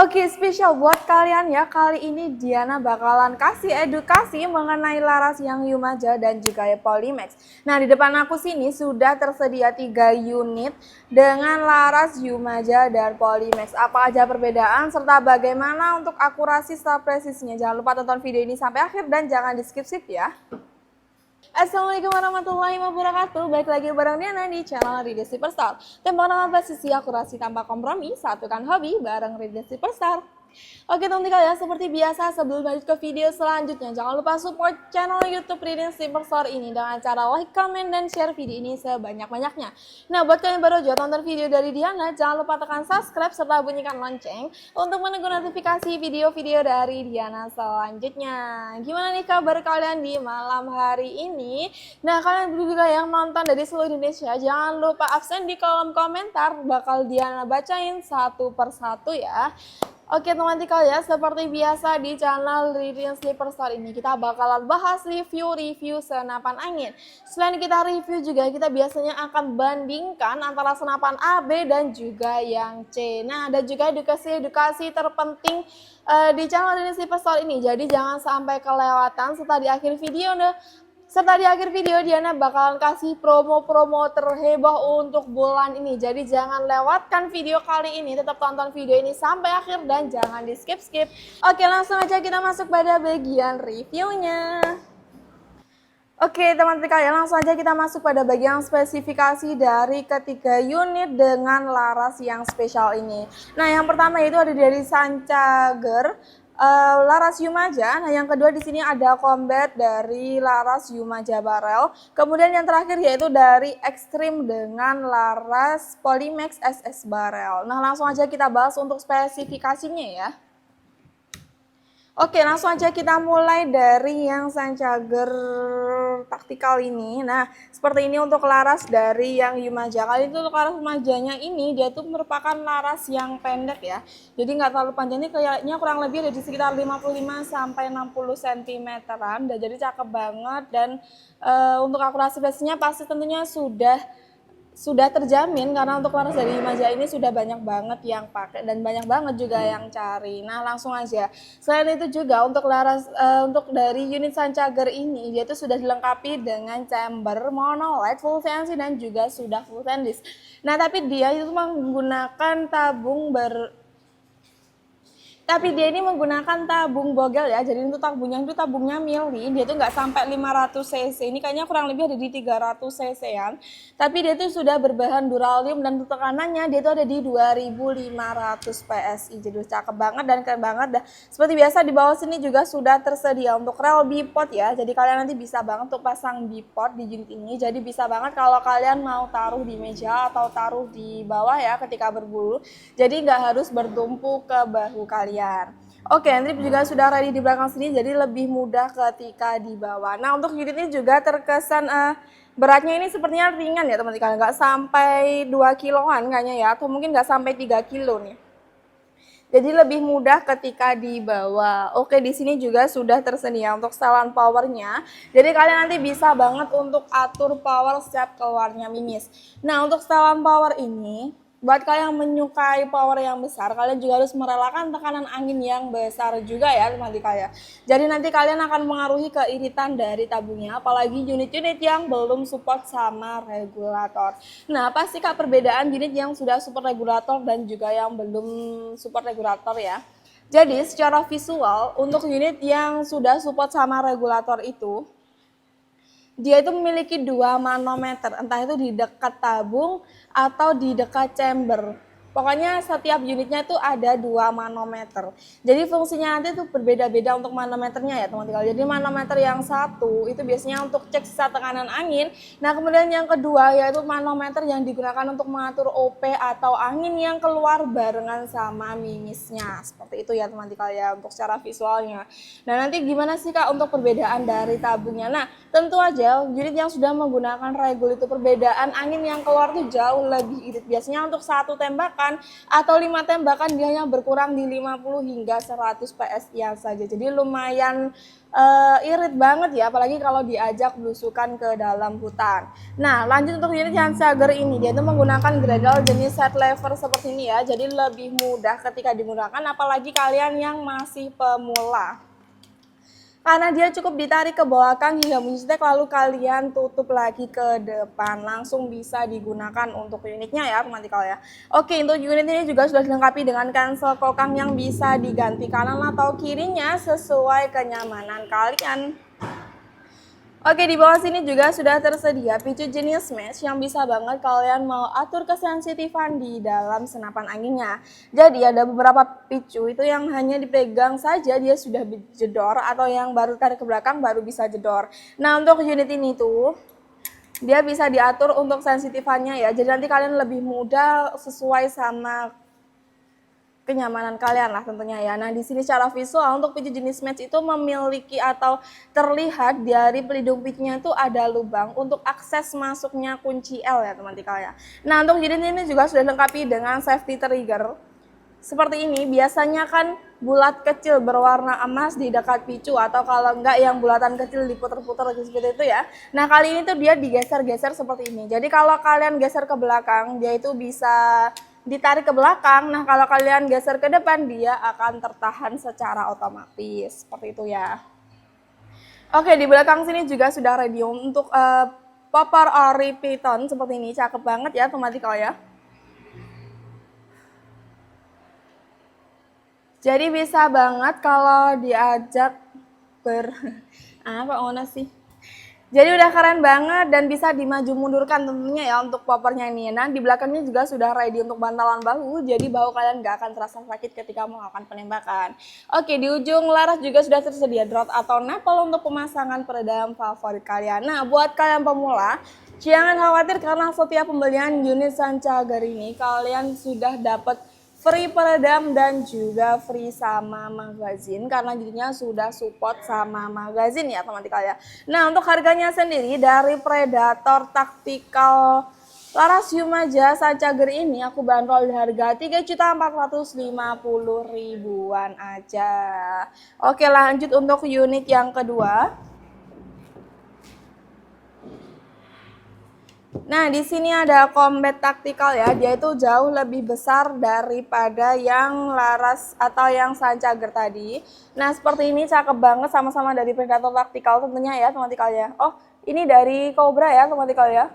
Oke, spesial buat kalian ya. Kali ini Diana bakalan kasih edukasi mengenai laras yang Yumaja dan juga Polimex. Nah, di depan aku sini sudah tersedia 3 unit dengan laras Yumaja dan Polimex. Apa aja perbedaan serta bagaimana untuk akurasi serta presisinya. Jangan lupa tonton video ini sampai akhir dan jangan di skip-skip ya. Assalamualaikum warahmatullahi wabarakatuh. Baik lagi bareng Diana di channel Rida Superstar. Tempat dengan presisi akurasi tanpa kompromi, satukan hobi bareng Rida Superstar. Oke teman-teman kalian, seperti biasa sebelum lanjut ke video selanjutnya, jangan lupa support channel YouTube Reading Superstore ini dengan cara like, comment, dan share video ini sebanyak-banyaknya. Nah, buat kalian yang baru aja tonton video dari Diana, jangan lupa tekan subscribe serta bunyikan lonceng untuk menunggu notifikasi video-video dari Diana selanjutnya. Gimana nih kabar kalian di malam hari ini? Nah, kalian juga yang nonton dari seluruh Indonesia, jangan lupa absen di kolom komentar, bakal Diana bacain satu persatu ya. Oke teman-teman kalian, seperti biasa di channel Reading Superstar ini kita bakalan bahas review senapan angin. Selain kita review juga kita biasanya akan bandingkan antara senapan A, B, dan juga yang C. Nah, ada juga edukasi terpenting di channel Reading Superstar ini. Jadi jangan sampai kelewatan serta di akhir video Diana bakalan kasih promo-promo terheboh untuk bulan ini. Jadi jangan lewatkan video kali ini, tetap tonton video ini sampai akhir dan jangan di skip-skip. Oke, langsung aja kita masuk pada bagian reviewnya. Oke teman-teman kalian, langsung aja kita masuk pada bagian spesifikasi dari ketiga unit dengan laras yang spesial ini. Nah, yang pertama itu ada dari Sancager, laras Yumaja. Nah, yang kedua di sini ada combat dari laras Yumaja Barrel. Kemudian yang terakhir yaitu dari Extreme dengan laras Polimex SS Barrel. Nah, langsung aja kita bahas untuk spesifikasinya ya. Oke, langsung aja kita mulai dari yang Sancager taktikal ini. Nah, seperti ini untuk laras dari yang Yumaja. Kali itu untuk laras Yumajanya ini dia tuh merupakan laras yang pendek ya. Jadi nggak terlalu panjang, ini kayaknya kurang lebih ada di sekitar 55 sampai 60 cm-an. Dan jadi cakep banget dan untuk akurasi presisinya pasti tentunya sudah terjamin karena untuk laras dari Yumaja ini sudah banyak banget yang pakai dan banyak banget juga yang cari. Nah, langsung aja. Selain itu juga untuk laras untuk dari unit Sancager ini dia itu sudah dilengkapi dengan chamber monolight full CNC dan juga sudah full stainless. Nah, tapi dia itu menggunakan dia ini menggunakan tabung bogel ya. Jadi untuk tabungnya mili, dia tuh nggak sampai 500 cc. Ini kayaknya kurang lebih ada di 300 cc-an. Tapi dia tuh sudah berbahan duralium dan untuk tekanannya dia tuh ada di 2500 PSI. Jadi cakep banget dan keren banget dah. Seperti biasa di bawah sini juga sudah tersedia untuk rel bipod ya. Jadi kalian nanti bisa banget untuk pasang bipod di unit ini. Jadi bisa banget kalau kalian mau taruh di meja atau taruh di bawah ya ketika berburu. Jadi nggak harus bertumpu ke bahu kalian. Oke, nanti juga sudah ready di belakang sini, jadi lebih mudah ketika dibawa. Nah, untuk unit ini juga terkesan beratnya ini sepertinya ringan ya teman-teman, nggak sampai 2 kiloan kayaknya ya, atau mungkin nggak sampai 3 kilo nih. Jadi lebih mudah ketika dibawa. Oke, di sini juga sudah tersedia untuk setelan powernya. Jadi kalian nanti bisa banget untuk atur power setiap keluarnya mimis. Nah, untuk setelan power ini, buat kalian yang menyukai power yang besar, kalian juga harus merelakan tekanan angin yang besar juga ya teman-teman kalian. Jadi nanti kalian akan mengaruhi keiritan dari tabungnya, apalagi unit-unit yang belum support sama regulator. Nah, pasti kak perbedaan unit yang sudah support regulator dan juga yang belum support regulator ya. Jadi secara visual untuk unit yang sudah support sama regulator itu, dia itu memiliki 2 manometer, entah itu di dekat tabung atau di dekat chamber. Pokoknya setiap unitnya itu ada 2 manometer. Jadi fungsinya nanti itu berbeda-beda untuk manometernya ya teman-teman. Jadi manometer yang satu itu biasanya untuk cek sisa tekanan angin. Nah, kemudian yang kedua yaitu manometer yang digunakan untuk mengatur OP atau angin yang keluar barengan sama mimisnya. Seperti itu ya teman-teman ya untuk secara visualnya. Nah, nanti gimana sih kak untuk perbedaan dari tabungnya? Nah, tentu aja unit yang sudah menggunakan regul itu perbedaan angin yang keluar tuh jauh lebih irit. Biasanya untuk satu tembakan tembakan atau 5 tembakan dia hanya berkurang di 50 hingga 100 PSI saja. Jadi lumayan irit banget ya, apalagi kalau diajak belusukan ke dalam hutan. Nah, lanjut untuk unit yang Sager ini, dia itu menggunakan gradal jenis set lever seperti ini ya, jadi lebih mudah ketika digunakan, apalagi kalian yang masih pemula. Karena dia cukup ditarik ke belakang hingga menyetek, lalu kalian tutup lagi ke depan, langsung bisa digunakan untuk unitnya ya teman-teman ya. Oke, untuk unit ini juga sudah dilengkapi dengan cancel kokang yang bisa diganti kanan atau kirinya sesuai kenyamanan kalian. Oke, di bawah sini juga sudah tersedia picu jenis mesh yang bisa banget kalian mau atur kesensitifan di dalam senapan anginnya. Jadi ada beberapa picu itu yang hanya dipegang saja dia sudah jedor, atau yang baru tarik ke belakang baru bisa jedor. Nah, untuk unit ini tuh dia bisa diatur untuk sensitifannya ya. Jadi nanti kalian lebih mudah sesuai sama kenyamanan kalian lah tentunya ya. Nah, di sini secara visual untuk picu jenis match itu memiliki atau terlihat dari pelindung picunya itu ada lubang untuk akses masuknya kunci L ya teman-teman ya. Nah, untuk unit ini juga sudah dilengkapi dengan safety trigger. Seperti ini, biasanya kan bulat kecil berwarna emas di dekat picu, atau kalau enggak yang bulatan kecil diputer-puter seperti itu ya. Nah, kali ini tuh dia digeser-geser seperti ini. Jadi kalau kalian geser ke belakang, dia itu bisa ditarik ke belakang. Nah, kalau kalian geser ke depan, dia akan tertahan secara otomatis. Seperti itu ya. Oke, di belakang sini juga sudah ready untuk popper ori piton seperti ini. Cakep banget ya teman-teman ya. Jadi bisa banget kalau diajak apa ono sih. Jadi udah keren banget dan bisa dimaju mundurkan tentunya ya untuk poppernya ini. Nah, di belakangnya juga sudah ready untuk bantalan bahu, jadi bahu kalian nggak akan terasa sakit ketika melakukan penembakan. Oke, di ujung laras juga sudah tersedia drot atau nipple untuk pemasangan peredam favorit kalian. Nah, buat kalian pemula, jangan khawatir karena setiap pembelian unit Sancager ini kalian sudah dapat free peredam dan juga free sama magazine, karena jadinya sudah support sama magazine ya teman-teman ya. Nah, untuk harganya sendiri dari Predator Tactical Laras Yumaja Sancager ini aku bandrol di harga 3.450.000-an aja. Oke, lanjut untuk unit yang kedua. Nah, di sini ada Combat Tactical ya, dia itu jauh lebih besar daripada yang Laras atau yang Sancager tadi. Nah, seperti ini cakep banget, sama-sama dari Predator Tactical tentunya ya teman-teman ya. Oh, ini dari Cobra ya teman-teman ya.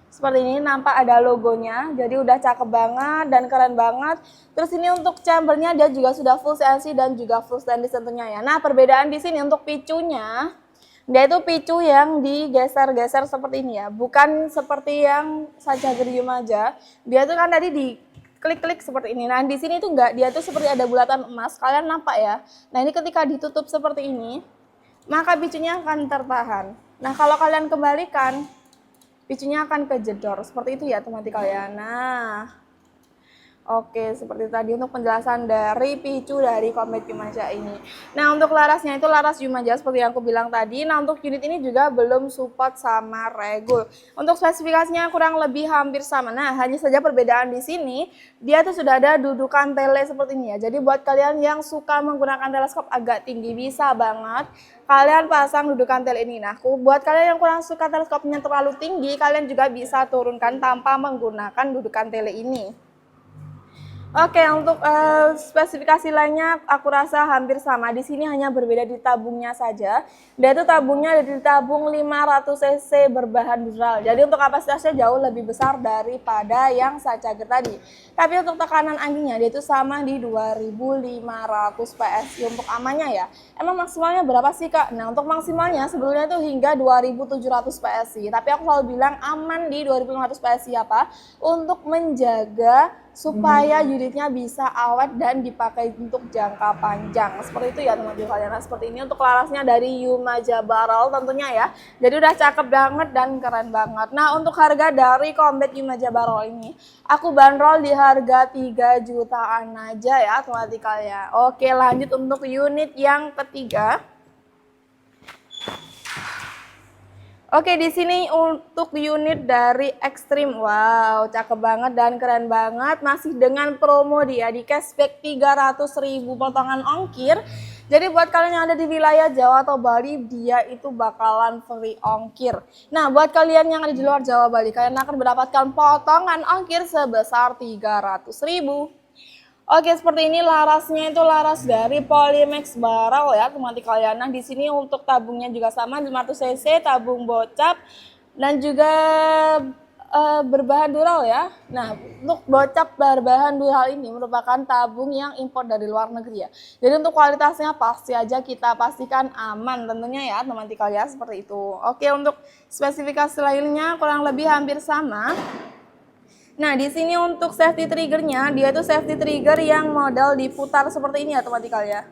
Seperti ini nampak ada logonya, jadi udah cakep banget dan keren banget. Terus ini untuk chambernya dia juga sudah full CNC dan juga full stainless tentunya ya. Nah, perbedaan di sini untuk picunya, dia itu picu yang digeser-geser seperti ini ya, bukan seperti yang Sancager Yumaja. Dia tuh kan tadi di klik-klik seperti ini. Nah, di sini tuh enggak, dia tuh seperti ada bulatan emas. Kalian nampak ya. Nah, ini ketika ditutup seperti ini, maka picunya akan tertahan. Nah, kalau kalian kembalikan, picunya akan kejedor. Seperti itu ya teman-teman ya. Nah, oke, seperti tadi untuk penjelasan dari picu dari Combat Yumaja ini. Nah, untuk larasnya itu laras Yumaja seperti yang aku bilang tadi. Nah, untuk unit ini juga belum support sama regul. Untuk spesifikasinya kurang lebih hampir sama. Nah, hanya saja perbedaan di sini, dia tuh sudah ada dudukan tele seperti ini ya. Jadi buat kalian yang suka menggunakan teleskop agak tinggi, bisa banget kalian pasang dudukan tele ini. Nah, buat kalian yang kurang suka teleskopnya terlalu tinggi, kalian juga bisa turunkan tanpa menggunakan dudukan tele ini. Oke, untuk spesifikasi lainnya aku rasa hampir sama. Di sini hanya berbeda di tabungnya saja. Dia itu tabungnya ada di tabung 500 cc berbahan dural. Jadi untuk kapasitasnya jauh lebih besar daripada yang Sancager tadi. Tapi untuk tekanan anginnya dia itu sama di 2500 PSI untuk amannya ya. Emang maksimalnya berapa sih Kak? Nah, untuk maksimalnya sebelumnya itu hingga 2700 PSI. Tapi aku selalu bilang aman di 2500 PSI apa? Untuk menjaga supaya unitnya bisa awet dan dipakai untuk jangka panjang. Seperti itu ya teman-teman kalian. Nah, seperti ini untuk larasnya dari Yumaja Barrel tentunya ya. Jadi udah cakep banget dan keren banget. Nah, untuk harga dari Combat Yumaja Barrel ini aku bandrol di harga 3 jutaan aja ya teman-teman kalian. Oke, lanjut untuk unit yang ketiga. Oke, di sini untuk unit dari Extreme. Wow, cakep banget dan keren banget. Masih dengan promo dia di cashback 300.000 potongan ongkir. Jadi buat kalian yang ada di wilayah Jawa atau Bali, dia itu bakalan free ongkir. Nah, buat kalian yang ada di luar Jawa Bali, kalian akan mendapatkan potongan ongkir sebesar 300.000. Oke, seperti ini larasnya itu laras dari Polymax Barrel ya, teman-teman kalian. Nah, di sini untuk tabungnya juga sama 500 cc, tabung bocap dan juga berbahan dural ya. Nah, untuk bocap berbahan dural ini merupakan tabung yang impor dari luar negeri ya. Jadi untuk kualitasnya pasti aja kita pastikan aman tentunya ya, teman-teman kalian, seperti itu. Oke, untuk spesifikasi lainnya kurang lebih hampir sama. Nah, di sini untuk safety triggernya, dia itu safety trigger yang model diputar seperti ini ya teman-teman ya.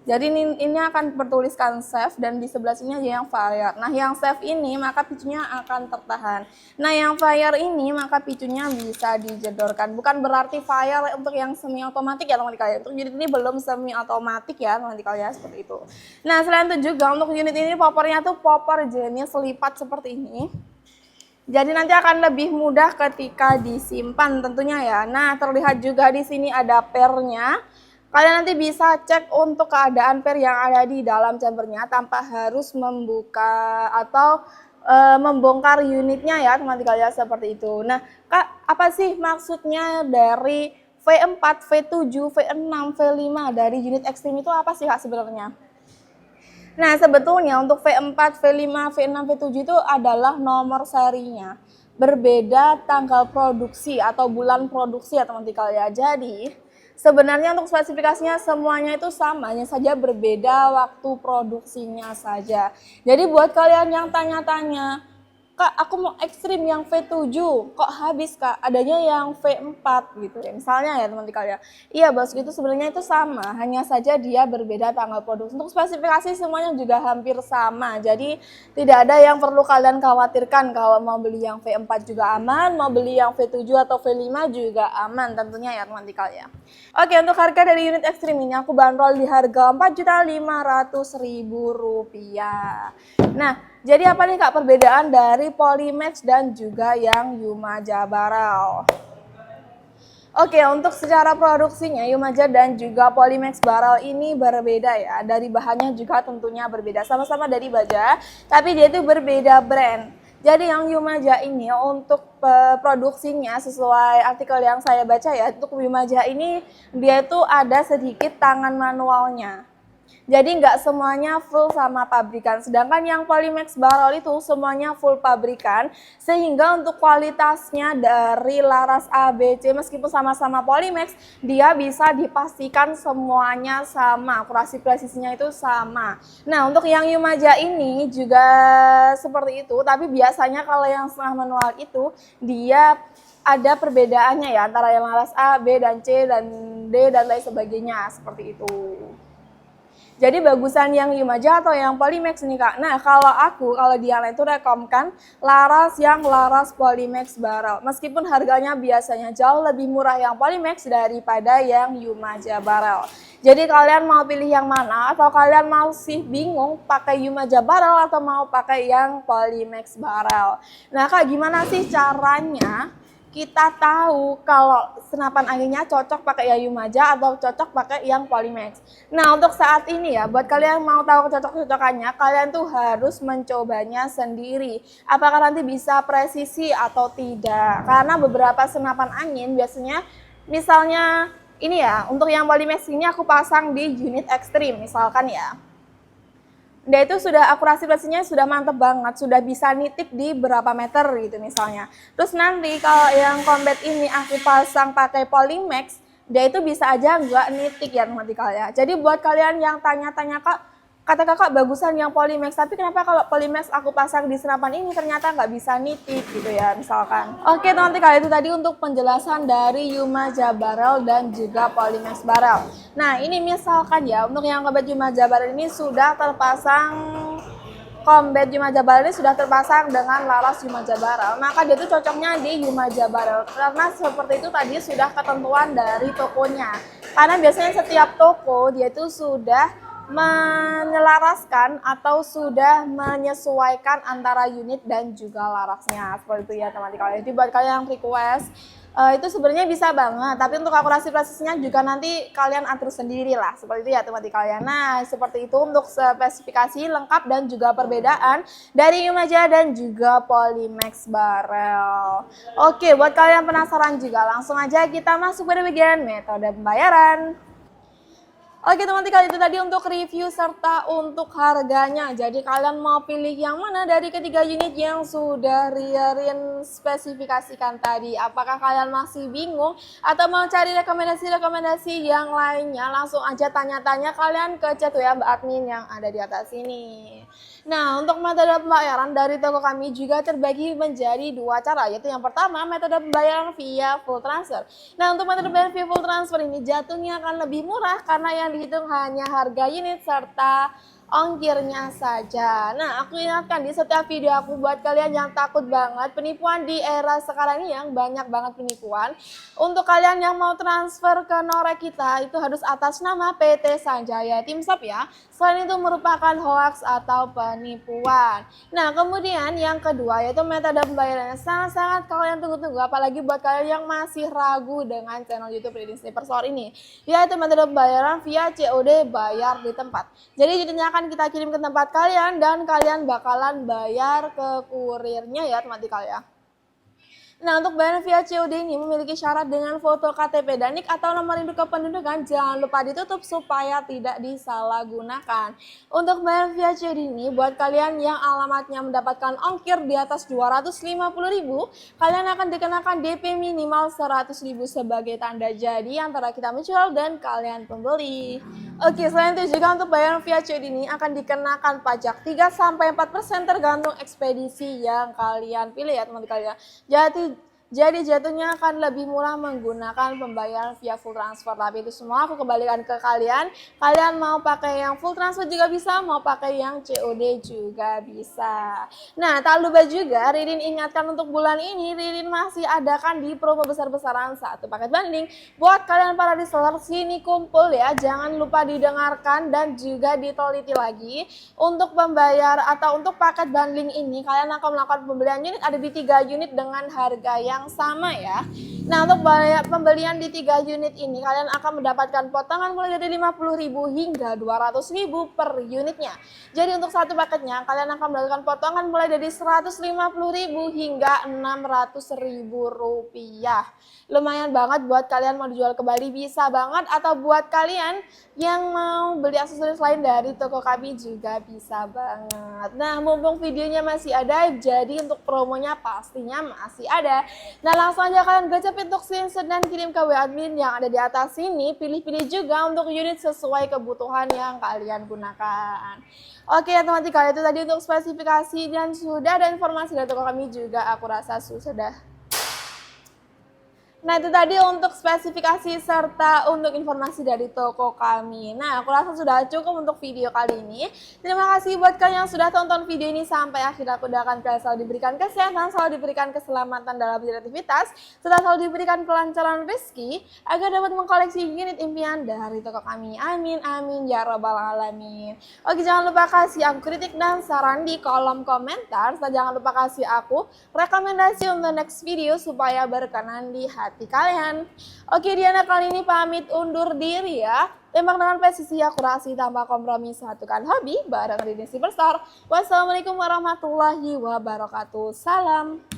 Jadi ini akan bertuliskan safe dan di sebelah sini aja yang fire. Nah, yang safe ini maka picunya akan tertahan. Nah, yang fire ini maka picunya bisa dijedorkan. Bukan berarti fire untuk yang semi otomatis ya teman-teman ya. Untuk unit ini belum semi otomatis ya teman-teman ya, seperti itu. Nah, selain itu juga untuk unit ini poppernya tuh popper jenis lipat seperti ini. Jadi nanti akan lebih mudah ketika disimpan tentunya ya. Nah, terlihat juga di sini ada pernya. Kalian nanti bisa cek untuk keadaan per yang ada di dalam chambernya tanpa harus membuka atau membongkar unitnya ya teman-teman kalian, seperti itu. Nah, Kak, apa sih maksudnya dari V4, V7, V6, V5 dari unit Extreme itu apa sih Kak sebenarnya? Nah, sebetulnya untuk V4, V5, V6, V7 itu adalah nomor serinya. Berbeda tanggal produksi atau bulan produksi ya teman-teman kalian. Jadi, sebenarnya untuk spesifikasinya semuanya itu sama, hanya saja berbeda waktu produksinya saja. Jadi buat kalian yang tanya-tanya, Kak, aku mau Extreme yang V7, kok habis Kak? Adanya yang V4 gitu ya. Misalnya ya teman-teman kalian. Iya, bosku, itu sebenarnya itu sama, hanya saja dia berbeda tanggal produksi. Untuk spesifikasi semuanya juga hampir sama. Jadi tidak ada yang perlu kalian khawatirkan kalau mau beli yang V4 juga aman, mau beli yang V7 atau V5 juga aman tentunya ya teman-teman kalian. Oke, untuk harga dari unit Extreme ini aku bandrol di harga Rp4.500.000. Nah, jadi apa nih Kak perbedaan dari Polymax dan juga yang Yumaja Barrel? Oke, untuk secara produksinya Yumaja dan juga Polymax Barrel ini berbeda ya. Dari bahannya juga tentunya berbeda. Sama-sama dari baja, tapi dia itu berbeda brand. Jadi yang Yumaja ini untuk produksinya sesuai artikel yang saya baca ya, untuk Yumaja ini dia itu ada sedikit tangan manualnya. Jadi nggak semuanya full sama pabrikan, sedangkan yang Polymax Barrel itu semuanya full pabrikan, sehingga untuk kualitasnya dari laras A, B, C meskipun sama-sama Polymax, dia bisa dipastikan semuanya sama, akurasi presisinya itu sama. Nah, untuk yang Yumaja ini juga seperti itu, tapi biasanya kalau yang setengah manual itu dia ada perbedaannya ya antara yang laras A, B, dan C, dan D, dan lain sebagainya, seperti itu. Jadi bagusan yang Yumaja atau yang Polymax nih Kak? Nah, kalau dia itu rekomkan laras yang laras Polymax Barrel. Meskipun harganya biasanya jauh lebih murah yang Polymax daripada yang Yumaja Barrel. Jadi kalian mau pilih yang mana, atau kalian masih bingung pakai Yumaja Barrel atau mau pakai yang Polymax Barrel? Nah Kak, gimana sih caranya kita tahu kalau senapan anginnya cocok pakai yang Yumaja atau cocok pakai yang Polymax? Nah, untuk saat ini ya, buat kalian yang mau tahu cocok-cocokannya, kalian tuh harus mencobanya sendiri. Apakah nanti bisa presisi atau tidak? Karena beberapa senapan angin biasanya, misalnya ini ya, untuk yang Polymax ini aku pasang di unit Extreme misalkan ya. Dia itu sudah akurasi presisinya sudah mantep banget, sudah bisa nitik di berapa meter gitu misalnya. Terus nanti kalau yang combat ini aku pasang pakai Polymax, dia itu bisa aja nggak nitik ya teman-teman kalian. Jadi buat kalian yang tanya-tanya kata kakak bagusan yang Polymax, tapi kenapa kalau Polymax aku pasang di senapan ini ternyata nggak bisa nitik gitu ya misalkan. Oke teman-teman kalian, itu tadi untuk penjelasan dari Yumaja Barrel dan juga Polymax Barrel. Nah ini misalkan ya, untuk yang combat Yumaja Barrel ini sudah terpasang dengan laras Yumaja Barrel, maka dia itu cocoknya di Yumaja Barrel karena seperti itu tadi sudah ketentuan dari tokonya. Karena biasanya setiap toko dia itu sudah menyelaraskan atau sudah menyesuaikan antara unit dan juga larasnya seperti itu ya teman-teman kalian. Jadi buat kalian yang request itu sebenarnya bisa banget, tapi untuk akurasi presisinya juga nanti kalian atur sendiri lah seperti itu ya teman-teman kalian. Nah seperti itu untuk spesifikasi lengkap dan juga perbedaan dari Yumaja dan juga Polymax barel. Oke, buat kalian yang penasaran juga langsung aja kita masuk pada bagian metode pembayaran. Oke teman-teman, kali itu tadi untuk review serta untuk harganya. Jadi kalian mau pilih yang mana dari ketiga unit yang sudah Ririn spesifikasikan tadi? Apakah kalian masih bingung atau mau cari rekomendasi-rekomendasi yang lainnya? Langsung aja tanya-tanya kalian ke chat ya Mbak Admin yang ada di atas ini. Nah, untuk metode pembayaran dari toko kami juga terbagi menjadi dua cara, yaitu yang pertama metode pembayaran via full transfer. Nah, untuk metode pembayaran via full transfer ini jatuhnya akan lebih murah karena yang dihitung hanya harga unit serta ongkirnya saja. Nah, aku ingatkan di setiap video aku buat kalian yang takut banget penipuan di era sekarang ini yang banyak banget penipuan. Untuk kalian yang mau transfer ke Norek kita itu harus atas nama PT Sanjaya Timshop ya. Selain itu merupakan hoax atau penipuan. Nah, kemudian yang kedua yaitu metode pembayarannya sangat-sangat kalian tunggu-tunggu, apalagi buat kalian yang masih ragu dengan channel YouTube Ririn Sniper Store ini, yaitu metode pembayaran via COD bayar di tempat. Jadi jadinya akan kita kirim ke tempat kalian dan kalian bakalan bayar ke kurirnya ya teman-teman kalian. Nah, untuk bayar via COD ini memiliki syarat dengan foto KTP dan NIK atau nomor induk kependudukan jangan lupa ditutup supaya tidak disalahgunakan. Untuk bayar via COD ini buat kalian yang alamatnya mendapatkan ongkir di atas 250.000, kalian akan dikenakan DP minimal 100.000 sebagai tanda jadi antara kita menjual dan kalian pembeli. Oke, selain itu juga untuk bayar via COD ini akan dikenakan pajak 3-4% tergantung ekspedisi yang kalian pilih ya teman-teman kalian. Jadi jatuhnya akan lebih murah menggunakan pembayaran via full transfer. Tapi itu semua aku kembalikan ke kalian. Kalian mau pakai yang full transfer juga bisa, mau pakai yang COD juga bisa. Nah, tak lupa juga Ririn ingatkan untuk bulan ini Ririn masih adakan di promo besar-besaran 1 paket bundling. Buat kalian para reseller sini kumpul ya. Jangan lupa didengarkan dan juga diteliti lagi. Untuk pembayar atau untuk paket bundling ini kalian akan melakukan pembelian unit ada di 3 unit dengan harga yang sama ya. Nah, untuk pembelian di 3 unit ini kalian akan mendapatkan potongan mulai dari 50.000 hingga 200.000 per unitnya. Jadi untuk satu paketnya kalian akan mendapatkan potongan mulai dari 150.000 hingga 600.000 rupiah. Lumayan banget buat kalian mau dijual kembali bisa banget, atau buat kalian yang mau beli aksesoris lain dari toko kami juga bisa banget. Nah, mumpung videonya masih ada, jadi untuk promonya pastinya masih ada. Nah, langsung aja kalian gacapin untuk screenshot dan kirim ke WA admin yang ada di atas sini. Pilih-pilih juga untuk unit sesuai kebutuhan yang kalian gunakan. Oke ya teman-teman, kalian itu tadi untuk spesifikasi dan sudah ada informasi dari toko kami juga aku rasa sudah. Nah, itu tadi untuk spesifikasi serta untuk informasi dari toko kami. Nah, aku rasa sudah cukup untuk video kali ini. Terima kasih buat kalian yang sudah tonton video ini sampai akhir. Aku doakan kalian selalu diberikan kesehatan, selalu diberikan keselamatan dalam beraktivitas, serta selalu diberikan kelancaran rezeki agar dapat mengkoleksi unit impian dari toko kami. Amin, amin, ya robbal alamin. Oke, jangan lupa kasih aku kritik dan saran di kolom komentar. Serta jangan lupa kasih aku rekomendasi untuk next video supaya berkenan di hati kalian. Oke, Diana kali ini pamit undur diri ya. Tembak dengan presisi, akurasi tanpa kompromi, satukan hobi bareng Ririn Sniper Store. Wassalamualaikum warahmatullahi wabarakatuh. Salam.